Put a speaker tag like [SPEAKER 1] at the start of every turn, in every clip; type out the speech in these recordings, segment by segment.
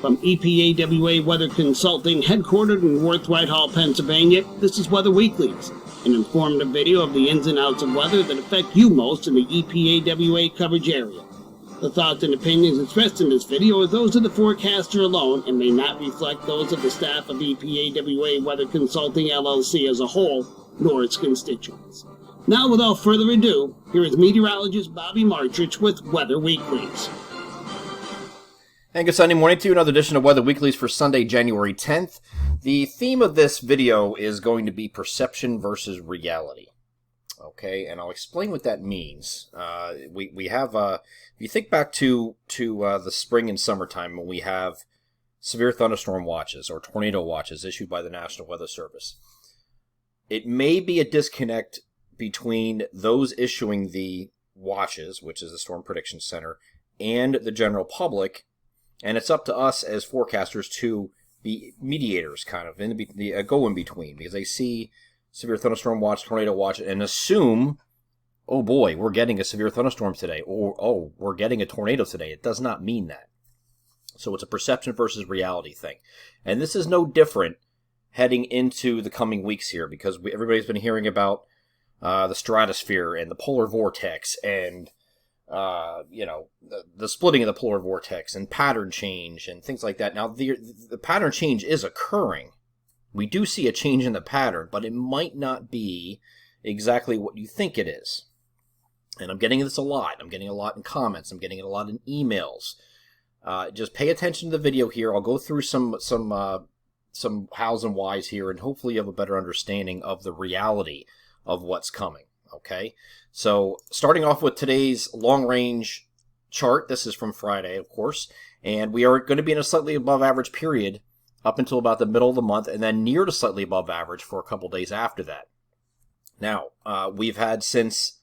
[SPEAKER 1] From EPAWA Weather Consulting, headquartered in Worth Whitehall, Pennsylvania, this is Weather Weeklies, an informative video of the ins and outs of weather that affect you most in the EPAWA coverage area. The thoughts and opinions expressed in this video are those of the forecaster alone and may not reflect those of the staff of EPAWA Weather Consulting LLC as a whole, nor its constituents. Now, without further ado, here is meteorologist Bobby Martrich with Weather Weeklies.
[SPEAKER 2] And good Sunday morning to you, another edition of Weather Weeklies for Sunday, January 10th. The theme of this video is going to be perception versus reality. Okay, and I'll explain what that means. We have, if you think back to the spring and summertime when we have severe thunderstorm watches or tornado watches issued by the National Weather Service, it may be a disconnect between those issuing the watches, which is the Storm Prediction Center, and the general public. And it's up to us as forecasters to be mediators, kind of, go in between, because they see severe thunderstorm watch, tornado watch, and assume, oh boy, we're getting a severe thunderstorm today, or oh, we're getting a tornado today. It does not mean that. So it's a perception versus reality thing. And this is no different heading into the coming weeks here, because everybody's been hearing about the stratosphere and the polar vortex and the splitting of the polar vortex and pattern change and things like that. Now, the pattern change is occurring. We do see a change in the pattern, but it might not be exactly what you think it is. And I'm getting this a lot. I'm getting a lot in comments. I'm getting it a lot in emails. Just pay attention to the video here. I'll go through some hows and whys here, and hopefully you have a better understanding of the reality of what's coming. Okay, so starting off with today's long-range chart, this is from Friday, of course, and we are going to be in a slightly above average period up until about the middle of the month, and then near to slightly above average for a couple days after that. Now, we've had since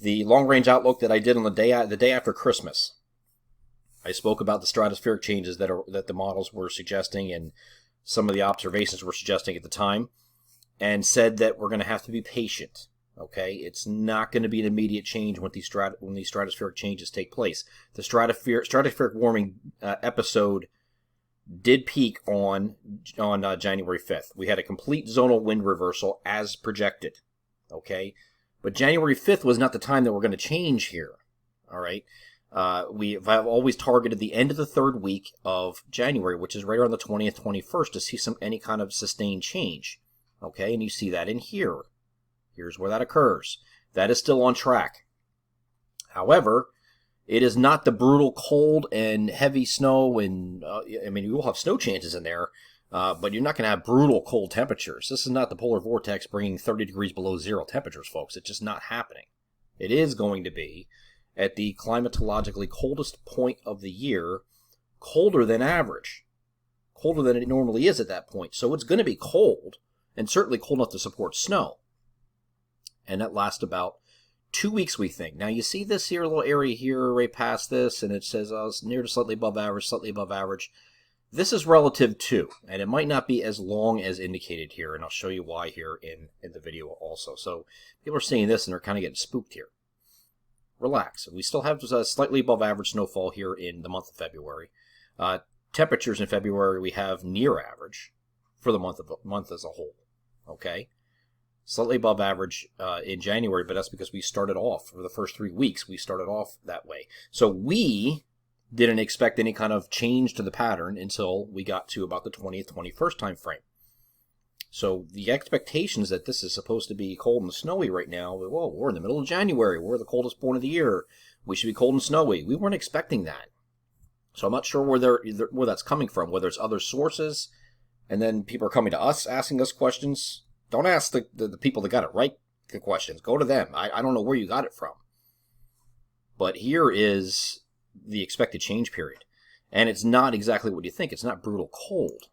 [SPEAKER 2] the long-range outlook that I did on the day after Christmas, I spoke about the stratospheric changes that the models were suggesting and some of the observations were suggesting at the time, and said that we're going to have to be patient. Okay, it's not going to be an immediate change when these stratospheric changes take place. The stratospheric warming episode did peak on January 5th. We had a complete zonal wind reversal as projected. Okay, but January 5th was not the time that we're going to change here. All right, I've always targeted the end of the third week of January, which is right around the 20th, 21st, to see any kind of sustained change. Okay, and you see that in here. Here's where that occurs. That is still on track. However, it is not the brutal cold and heavy snow, and you will have snow chances in there, but you're not going to have brutal cold temperatures. This is not the polar vortex bringing 30 degrees below zero temperatures, folks. It's just not happening. It is going to be at the climatologically coldest point of the year, colder than average, colder than it normally is at that point. So it's going to be cold, and certainly cold enough to support snow. And that lasts about 2 weeks, we think. Now, you see this here little area here right past this, and it says it's near to slightly above average, slightly above average. This is relative to, and it might not be as long as indicated here, and I'll show you why here in the video also. So people are seeing this, and they're kind of getting spooked here. Relax. We still have slightly above average snowfall here in the month of February. Temperatures in February, we have near average for the month as a whole. Okay? Slightly above average in January, but that's because we started off, for the first 3 weeks, we started off that way. So we didn't expect any kind of change to the pattern until we got to about the 20th, 21st time frame. So the expectations that this is supposed to be cold and snowy right now, well, we're in the middle of January, we're the coldest point of the year, we should be cold and snowy. We weren't expecting that. So I'm not sure where that's coming from, whether it's other sources, and then people are coming to us, asking us questions. Don't ask the people that got it right the questions. Go to them. I don't know where you got it from. But here is the expected change period. And it's not exactly what you think. It's not brutal cold.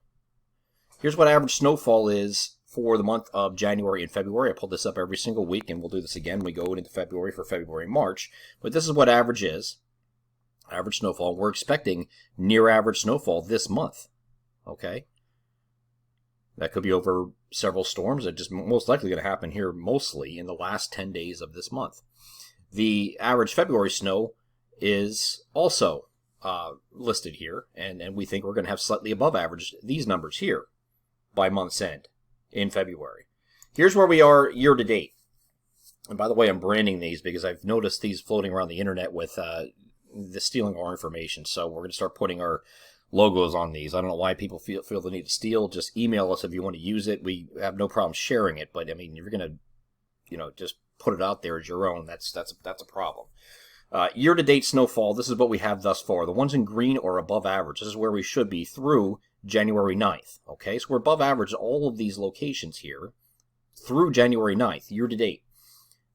[SPEAKER 2] Here's what average snowfall is for the month of January and February. I pull this up every single week, and we'll do this again when we go into February for February and March. But this is what average is. Average snowfall. We're expecting near average snowfall this month. Okay? That could be over several storms. It's just most likely going to happen here mostly in the last 10 days of this month. The average February snow is also listed here, and we think we're going to have slightly above average these numbers here by month's end in February. Here's where we are year to date. And by the way, I'm branding these because I've noticed these floating around the internet with the stealing our information. So we're going to start putting our logos on these. I don't know why people feel the need to steal. Just email us if you want to use it. We have no problem sharing it, but I mean, if you're going to, just put it out there as your own, that's a problem. Year to date snowfall. This is what we have thus far. The ones in green are above average. This is where we should be through January 9th. Okay, so we're above average all of these locations here through January 9th, year to date.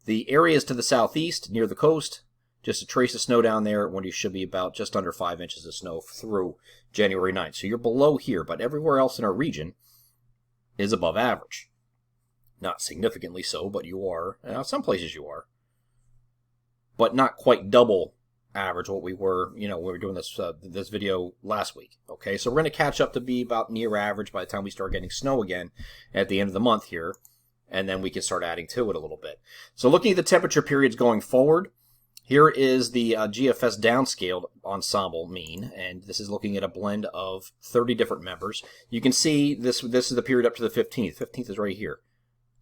[SPEAKER 2] The areas to the southeast, near the coast, just a trace of snow down there when you should be about just under 5 inches of snow through January 9th. So you're below here, but everywhere else in our region is above average. Not significantly so, but you are. Some places you are. But not quite double average what we were, when we were doing this video last week. Okay, so we're going to catch up to be about near average by the time we start getting snow again at the end of the month here. And then we can start adding to it a little bit. So looking at the temperature periods going forward, here is the GFS downscaled ensemble mean, and this is looking at a blend of 30 different members. You can see this is the period up to the 15th. 15th is right here.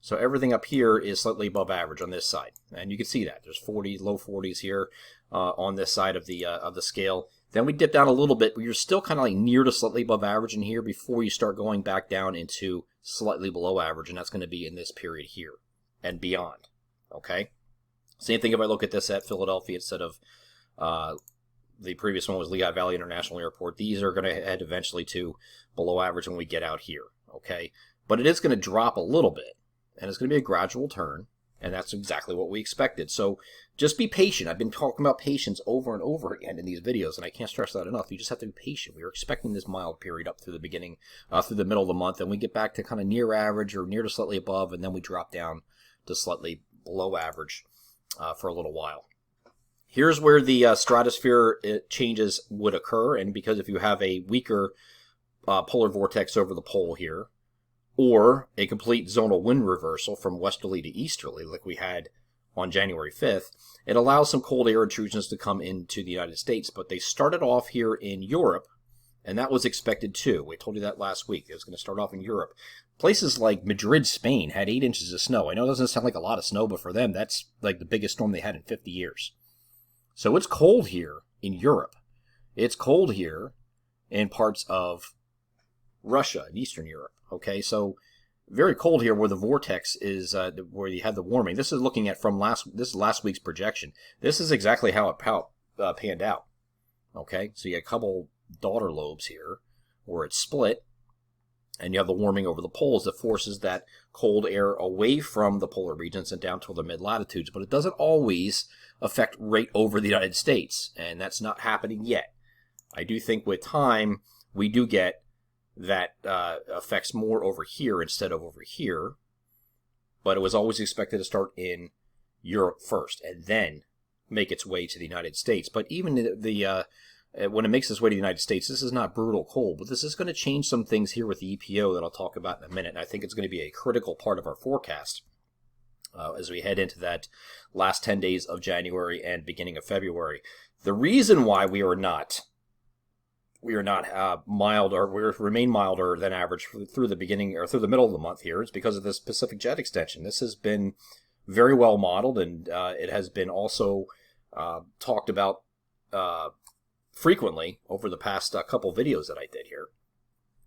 [SPEAKER 2] So everything up here is slightly above average on this side, and you can see that. There's 40, low 40s here on this side of the scale. Then we dip down a little bit, but you're still kind of like near to slightly above average in here before you start going back down into slightly below average, and that's going to be in this period here and beyond. Okay? Same thing if I look at this at Philadelphia instead of the previous one was Lehigh Valley International Airport. These are going to head eventually to below average when we get out here. Okay? But it is going to drop a little bit, and it's going to be a gradual turn. And that's exactly what we expected. So just be patient. I've been talking about patience over and over again in these videos, and I can't stress that enough. You just have to be patient. We were expecting this mild period up through the beginning, through the middle of the month, and we get back to kind of near average or near to slightly above, and then we drop down to slightly below average for a little while. Here's where the stratosphere changes would occur, and because if you have a weaker polar vortex over the pole here, or a complete zonal wind reversal from westerly to easterly like we had on January 5th, it allows some cold air intrusions to come into the United States, but they started off here in Europe, and that was expected too. We told you that last week. It was going to start off in Europe. Places like Madrid, Spain had 8 inches of snow. I know it doesn't sound like a lot of snow, but for them, that's like the biggest storm they had in 50 years. So it's cold here in Europe. It's cold here in parts of Russia and Eastern Europe. Okay, so very cold here where the vortex is, where you had the warming. This is looking at this is last week's projection. This is exactly how it panned out. Okay, so you had a couple daughter lobes here where it's split, and you have the warming over the poles that forces that cold air away from the polar regions and down toward the mid-latitudes. But it doesn't always affect right over the United States, and that's not happening yet. I do think with time, we do get that affects more over here instead of over here, but it was always expected to start in Europe first and then make its way to the United States. But even when it makes its way to the United States, this is not brutal cold, but this is going to change some things here with the EPO that I'll talk about in a minute, and I think it's going to be a critical part of our forecast as we head into that last 10 days of January and beginning of February. The reason why we are not mild, or we remain milder than average through the beginning or through the middle of the month here is because of this Pacific jet extension. This has been very well modeled, and it has been also talked about frequently over the past couple videos that I did here.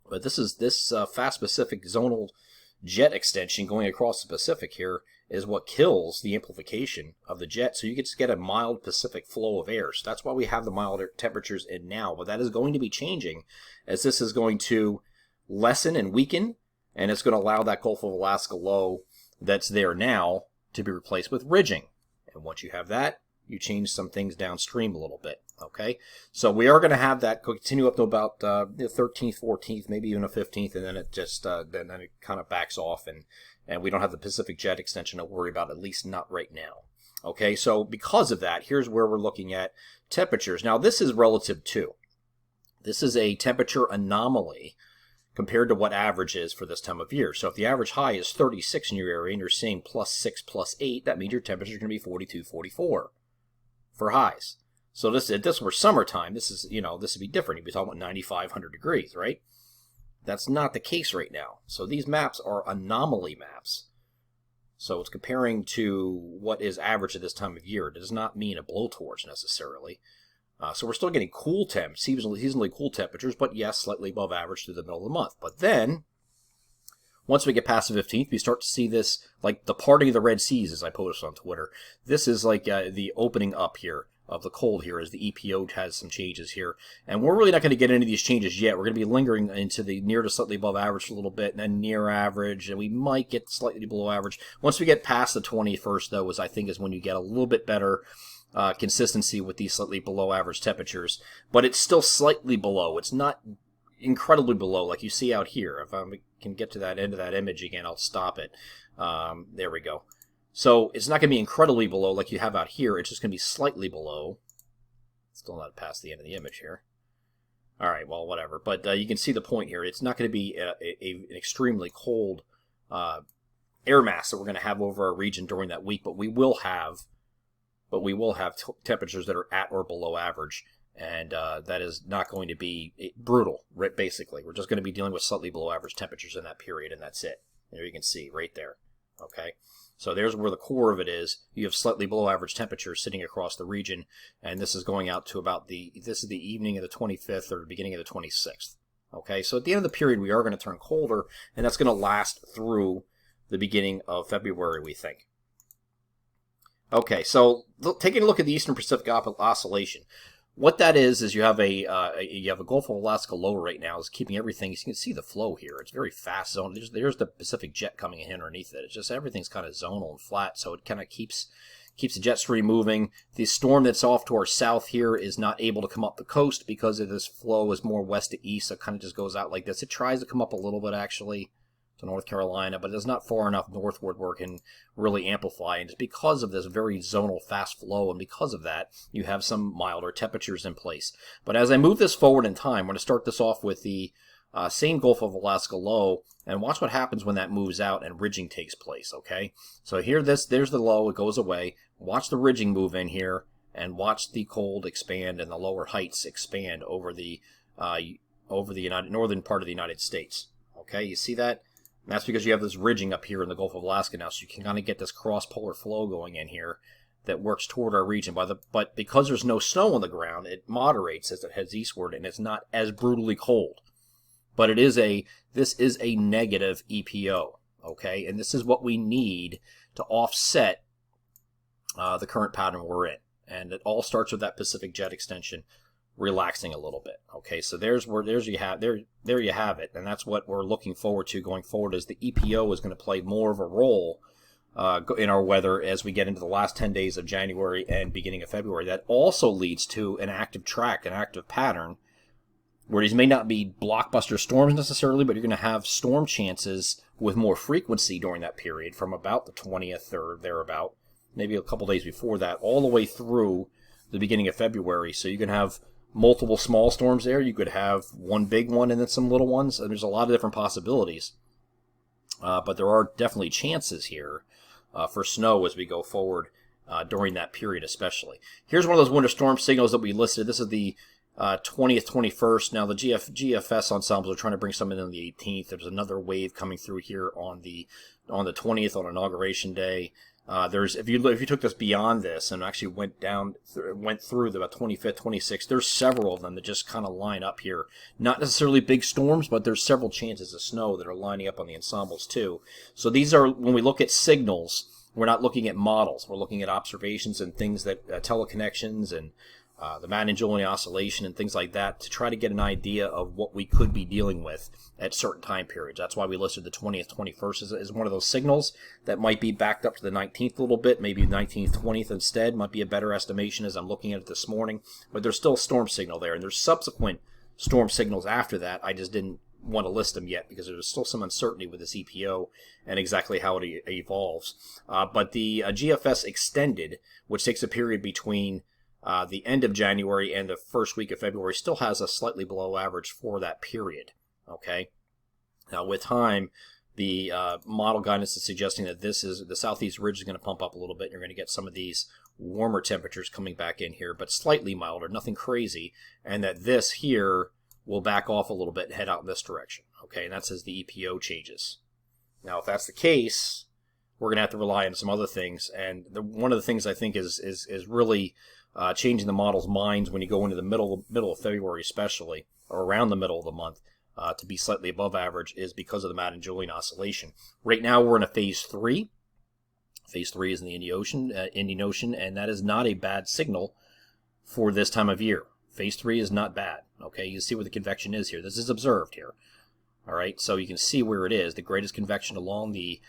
[SPEAKER 2] But this fast Pacific zonal jet extension going across the Pacific here is what kills the amplification of the jet, so you just get a mild Pacific flow of air. So that's why we have the milder temperatures in now, but that is going to be changing as this is going to lessen and weaken, and it's going to allow that Gulf of Alaska low that's there now to be replaced with ridging. And once you have that, you change some things downstream a little bit. Okay, so we are going to have that continue up to about the 13th, 14th, maybe even a 15th, and then it just then it kind of backs off, and we don't have the Pacific jet extension to worry about, at least not right now. Okay, so because of that, here's where we're looking at temperatures. Now, this is relative to. This is a temperature anomaly compared to what average is for this time of year. So if the average high is 36 in your area and you're seeing +6, +8, that means your temperature is going to be 42, 44 for highs. So if this were summertime, this is, this would be different. You'd be talking about 95, 100 degrees, right? That's not the case right now. So these maps are anomaly maps. So it's comparing to what is average at this time of year. It does not mean a blowtorch necessarily. So we're still getting cool temps, seasonally cool temperatures, but yes, slightly above average through the middle of the month. But then, once we get past the 15th, we start to see this, like the parting of the Red Seas, as I posted on Twitter. This is like the opening up here of the cold here, as the EPO has some changes here. And we're really not going to get into these changes yet. We're going to be lingering into the near to slightly above average for a little bit, and then near average, and we might get slightly below average. Once we get past the 21st, though, I think is when you get a little bit better consistency with these slightly below average temperatures. But it's still slightly below. It's not incredibly below like you see out here. If I can get to that end of that image again, I'll stop it. There we go. So it's not going to be incredibly below like you have out here. It's just going to be slightly below. Still not past the end of the image here. All right, well, whatever. But you can see the point here. It's not going to be an extremely cold air mass that we're going to have over our region during that week, but we will have temperatures that are at or below average, and that is not going to be brutal, right, basically. We're just going to be dealing with slightly below average temperatures in that period, and that's it. There you can see right there. Okay, so there's where the core of it is. You have slightly below average temperatures sitting across the region, and this is going out to about this is the evening of the 25th or the beginning of the 26th. Okay, so at the end of the period, we are going to turn colder, and that's going to last through the beginning of February, we think. Okay, so taking a look at the Eastern Pacific Oscillation, what that is you have a Gulf of Alaska low right now is keeping everything. You can see the flow here; it's very fast zone. There's the Pacific jet coming in underneath it. It's just everything's kind of zonal and flat, so it kind of keeps the jet stream moving. The storm that's off to our south here is not able to come up the coast because of this flow is more west to east, so it kind of just goes out like this. It tries to come up a little bit actually to North Carolina, but it's not far enough northward where it can really amplify. And it's because of this very zonal fast flow, and because of that, you have some milder temperatures in place. But as I move this forward in time, I'm going to start this off with the same Gulf of Alaska low, and watch what happens when that moves out and ridging takes place, okay? So here, there's the low, it goes away. Watch the ridging move in here, and watch the cold expand and the lower heights expand over the northern part of the United States. Okay, you see that? And that's because you have this ridging up here in the Gulf of Alaska now, so you can kind of get this cross-polar flow going in here that works toward our region. But because there's no snow on the ground, it moderates as it heads eastward, and it's not as brutally cold. But this is a negative EPO, okay? And this is what we need to offset the current pattern we're in. And it all starts with that Pacific jet extension relaxing a little bit. Okay, so there you have it, and that's what we're looking forward to going forward. Is the EPO is going to play more of a role in our weather as we get into the last 10 days of January and beginning of February. That also leads to an active track, an active pattern, where these may not be blockbuster storms necessarily, but you're going to have storm chances with more frequency during that period from about the 20th or thereabout, maybe a couple days before that, all the way through the beginning of February. So you can have multiple small storms there. You could have one big one and then some little ones. And there's a lot of different possibilities. But there are definitely chances here for snow as we go forward during that period especially. Here's one of those winter storm signals that we listed. This is the 20th, 21st. Now the GFS ensembles are trying to bring some in on the 18th. There's another wave coming through here on the 20th on Inauguration Day. If you took this beyond this and actually went through the about 25th, 26th, there's several of them that just kind of line up here. Not necessarily big storms, but there's several chances of snow that are lining up on the ensembles too. So these are, when we look at signals, we're not looking at models. We're looking at observations and things that teleconnections and the Madden-Julian oscillation and things like that to try to get an idea of what we could be dealing with at certain time periods. That's why we listed the 20th, 21st as one of those signals that might be backed up to the 19th a little bit, maybe 19th, 20th instead might be a better estimation as I'm looking at it this morning. But there's still a storm signal there, and there's subsequent storm signals after that. I just didn't want to list them yet because there's still some uncertainty with this EPO and exactly how it evolves. But the GFS extended, which takes a period between the end of January and the first week of February, still has a slightly below average for that period. Okay. Now, with time, the model guidance is suggesting that the southeast ridge is going to pump up a little bit. You're going to get some of these warmer temperatures coming back in here, but slightly milder, nothing crazy, and that this here will back off a little bit and head out in this direction. Okay, and that's as the EPO changes. Now, if that's the case, we're going to have to rely on some other things, and one of the things I think is really changing the model's minds when you go into the middle of February especially, or around the middle of the month, to be slightly above average is because of the Madden-Julian oscillation. Right now we're in a phase 3. Phase 3 is in the Indian Ocean, and that is not a bad signal for this time of year. Phase 3 is not bad. Okay, you can see where the convection is here. This is observed here. All right, so you can see where it is. The greatest convection along the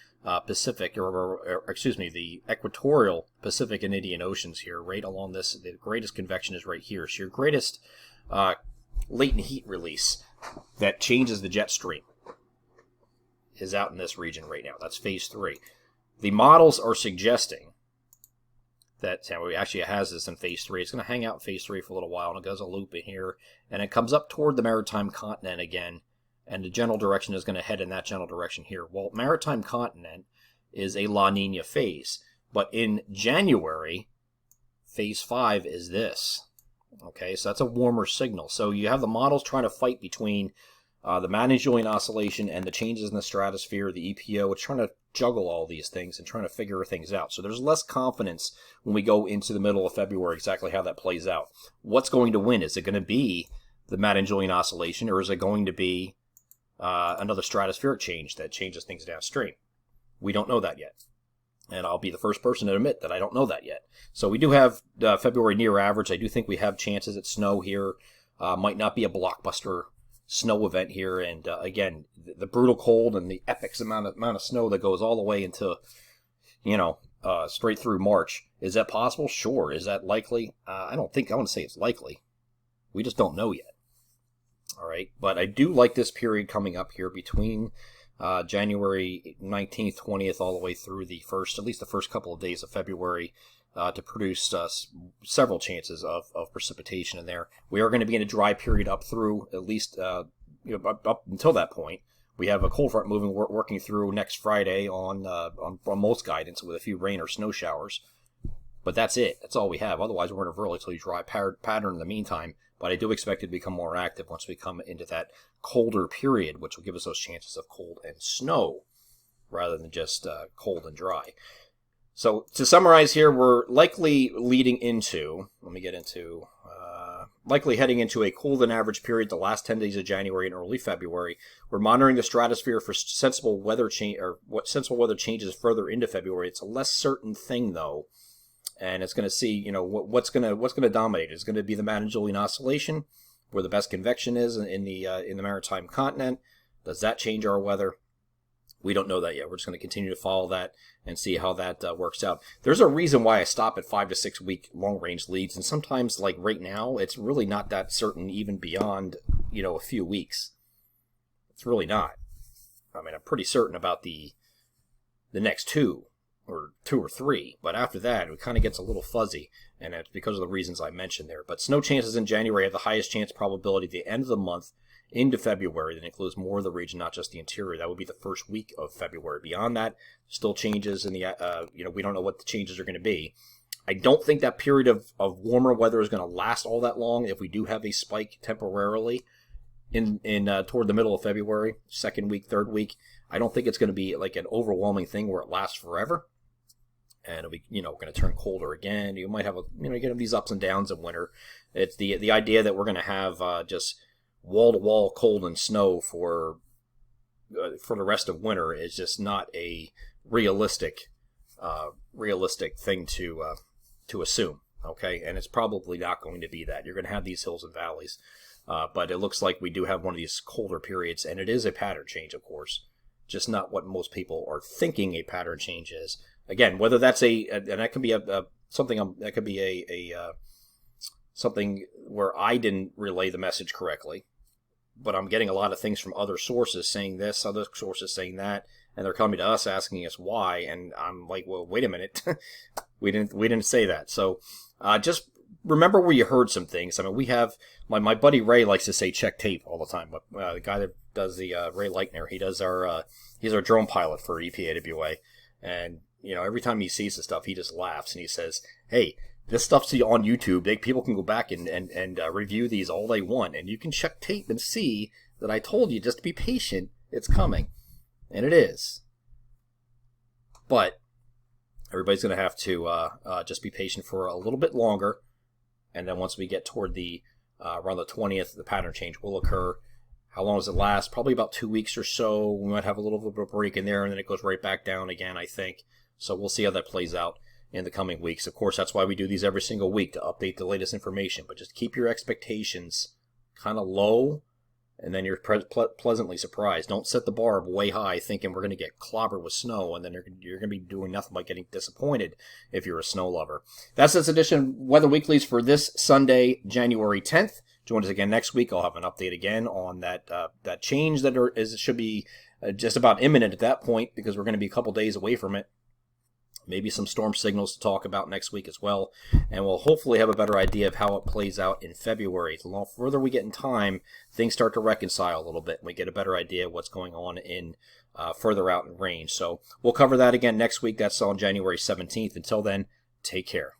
[SPEAKER 2] Pacific, or excuse me, the equatorial Pacific and Indian Oceans here, right along this. The greatest convection is right here. So your greatest latent heat release that changes the jet stream is out in this region right now. That's phase 3. The models are suggesting that actually it has this in phase 3. It's going to hang out in phase 3 for a little while, and it goes a loop in here, and it comes up toward the maritime continent again, and the general direction is going to head in that general direction here. Well, maritime continent is a La Nina phase, but in January, phase 5 is this. Okay, so that's a warmer signal. So you have the models trying to fight between the Madden-Julian oscillation and the changes in the stratosphere, the EPO. It's trying to juggle all these things and trying to figure things out. So there's less confidence when we go into the middle of February exactly how that plays out. What's going to win? Is it going to be the Madden-Julian oscillation, or is it going to be another stratospheric change that changes things downstream? We don't know that yet. And I'll be the first person to admit that I don't know that yet. So we do have February near average. I do think we have chances at snow here. Might not be a blockbuster snow event here. And again, the brutal cold and the epic amount of snow that goes all the way into, straight through March. Is that possible? Sure. Is that likely? I want to say it's likely. We just don't know yet. All right. But I do like this period coming up here between January 19th, 20th, all the way through at least the first couple of days of February, to produce several chances of precipitation in there. We are going to be in a dry period up through at least up until that point. We have a cold front working through next Friday on most guidance with a few rain or snow showers. But that's it. That's all we have. Otherwise, we're in a relatively dry pattern in the meantime. But I do expect it to become more active once we come into that colder period, which will give us those chances of cold and snow rather than just cold and dry. So to summarize here, we're likely leading into, likely heading into a colder than average period the last 10 days of January and early February. We're monitoring the stratosphere for sensible weather changes further into February. It's a less certain thing though. And it's going to see, what's going to dominate. It's going to be the Madden-Julian oscillation, where the best convection is in the maritime continent. Does that change our weather? We don't know that yet. We're just going to continue to follow that and see how that works out. There's a reason why I stop at 5 to 6 week long range leads, and sometimes, like right now, it's really not that certain even beyond a few weeks. It's really not. I mean, I'm pretty certain about the next two or 3, but after that it kind of gets a little fuzzy, and it's because of the reasons I mentioned there. But snow chances in January have the highest chance probability at the end of the month into February. That includes more of the region, not just the interior. That would be the first week of February. Beyond that, still changes in the we don't know what the changes are going to be. I don't think that period of warmer weather is going to last all that long. If we do have a spike temporarily in toward the middle of February, second week, third week, I don't think it's going to be like an overwhelming thing where it lasts forever. And it'll be, going to turn colder again. You might have get these ups and downs in winter. It's the idea that we're going to have just wall to wall cold and snow for the rest of winter is just not a realistic thing to assume. Okay, and it's probably not going to be that. You're going to have these hills and valleys, but it looks like we do have one of these colder periods, and it is a pattern change, of course, just not what most people are thinking a pattern change is. Again, whether that's and that can be something where I didn't relay the message correctly, but I'm getting a lot of things from other sources saying this, other sources saying that, and they're coming to us asking us why, and I'm like, well, wait a minute, we didn't say that. So just remember where you heard some things. I mean, we have my buddy Ray likes to say check tape all the time, but the guy that does the Ray Leitner, he's our drone pilot for EPAWA, and every time he sees the stuff, he just laughs and he says, "Hey, this stuff's on YouTube. People can go back and review these all they want, and you can check tape and see that I told you just to be patient. It's coming," and it is. But everybody's going to have to just be patient for a little bit longer, and then once we get toward the around the 20th, the pattern change will occur. How long does it last? Probably about 2 weeks or so. We might have a little bit of a break in there, and then it goes right back down again, I think. So we'll see how that plays out in the coming weeks. Of course, that's why we do these every single week, to update the latest information. But just keep your expectations kind of low, and then you're pleasantly surprised. Don't set the bar way high thinking we're going to get clobbered with snow, and then you're going to be doing nothing but getting disappointed if you're a snow lover. That's this edition of Weather Weeklies for this Sunday, January 10th. Join us again next week. I'll have an update again on that change that should be just about imminent at that point, because we're going to be a couple days away from it. Maybe some storm signals to talk about next week as well. And we'll hopefully have a better idea of how it plays out in February. The further we get in time, things start to reconcile a little bit, and we get a better idea of what's going on in further out in range. So we'll cover that again next week. That's on January 17th. Until then, take care.